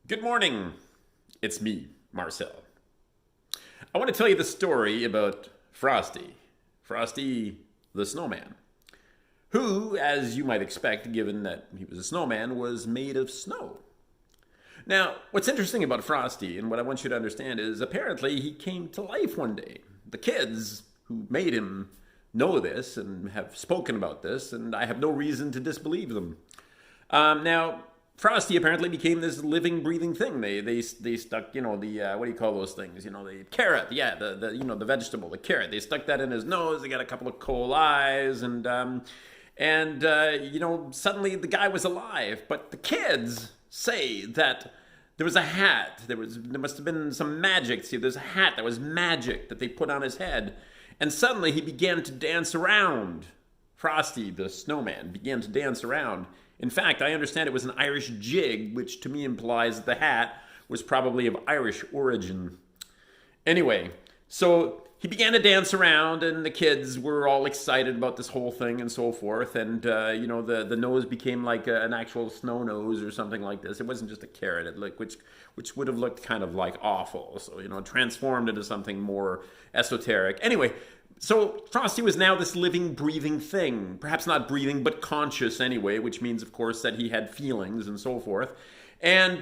Good morning. It's me, Marcel. I want to tell you the story about Frosty the Snowman, who, as you might expect, given that he was a snowman, was made of snow. Now, what's interesting about Frosty, and what I want you to understand, is apparently he came to life one day. The kids who made him know this and have spoken about this, and I have no reason to disbelieve them. Now, Frosty apparently became this living, breathing thing. They stuck, the what do you call those things? The carrot, yeah, the vegetable, the carrot. They stuck that in his nose. They got a couple of coal eyes, and suddenly the guy was alive. But the kids say that there was a hat. There must have been some magic. See, there's a hat that was magic that they put on his head, and suddenly he began to dance around. Frosty the Snowman began to dance around. In fact, I understand it was an Irish jig, which to me implies that the hat was probably of Irish origin. Anyway, so he began to dance around, and the kids were all excited about this whole thing and so forth. And the nose became like an actual snow nose or something like this. It wasn't just a carrot, which would have looked kind of like awful. So transformed into something more esoteric. Anyway. So Frosty was now this living, breathing thing. Perhaps not breathing, but conscious anyway, which means, of course, that he had feelings and so forth. And,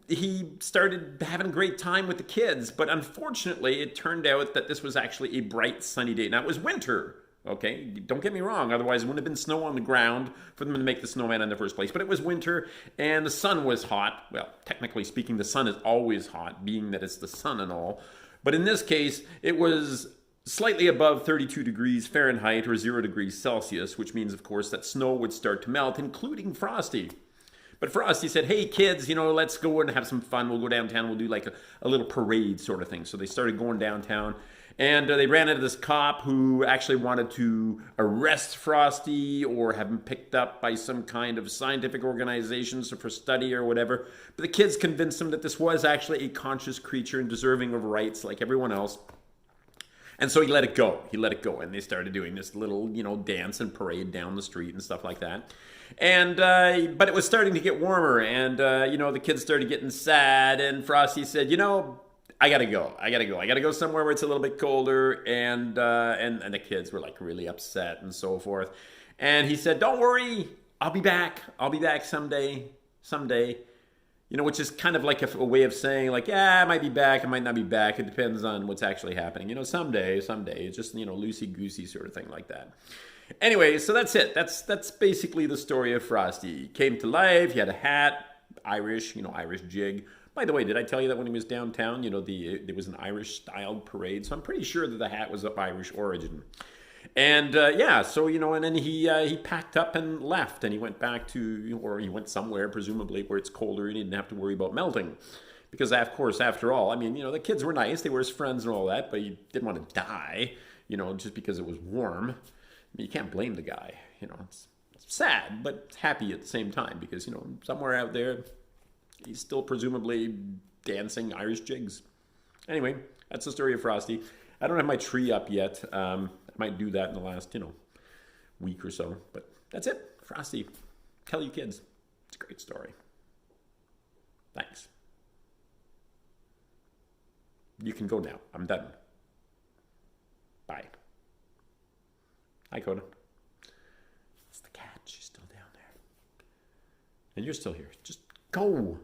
he started having a great time with the kids. But unfortunately, it turned out that this was actually a bright, sunny day. Now, it was winter, okay? Don't get me wrong. Otherwise, it wouldn't have been snow on the ground for them to make the snowman in the first place. But it was winter, and the sun was hot. Well, technically speaking, the sun is always hot, being that it's the sun and all. But in this case, it was slightly above 32 degrees Fahrenheit or 0 degrees Celsius, which means, of course, that snow would start to melt, including Frosty. But Frosty said, hey, kids, let's go and have some fun. We'll go downtown. We'll do like a little parade sort of thing. So they started going downtown, and they ran into this cop who actually wanted to arrest Frosty or have him picked up by some kind of scientific organization for study or whatever. But the kids convinced him that this was actually a conscious creature and deserving of rights like everyone else. And so he let it go. And they started doing this little, dance and parade down the street and stuff like that. And but it was starting to get warmer, and the kids started getting sad. And Frosty said, I gotta go. I gotta go somewhere where it's a little bit colder. And the kids were like really upset and so forth. And he said, don't worry, I'll be back. I'll be back someday. Which is kind of like a way of saying, like, yeah, I might be back, I might not be back. It depends on what's actually happening. Someday. It's just, loosey-goosey sort of thing like that. Anyway, so that's it. That's basically the story of Frosty. He came to life, he had a hat, Irish jig. By the way, did I tell you that when he was downtown, there was an Irish-styled parade? So I'm pretty sure that the hat was of Irish origin. And and then he packed up and left, and he went back to, or he went somewhere, presumably, where it's colder and he didn't have to worry about melting. Because, of course, after all, the kids were nice, they were his friends and all that, but he didn't want to die, just because it was warm. You can't blame the guy, it's sad, but happy at the same time, because, somewhere out there, he's still presumably dancing Irish jigs. Anyway, that's the story of Frosty. I don't have my tree up yet. I might do that in the last, week or so. But that's it. Frosty. Tell you kids. It's a great story. Thanks. You can go now. I'm done. Bye. Hi, Coda. It's the cat. She's still down there. And you're still here. Just go.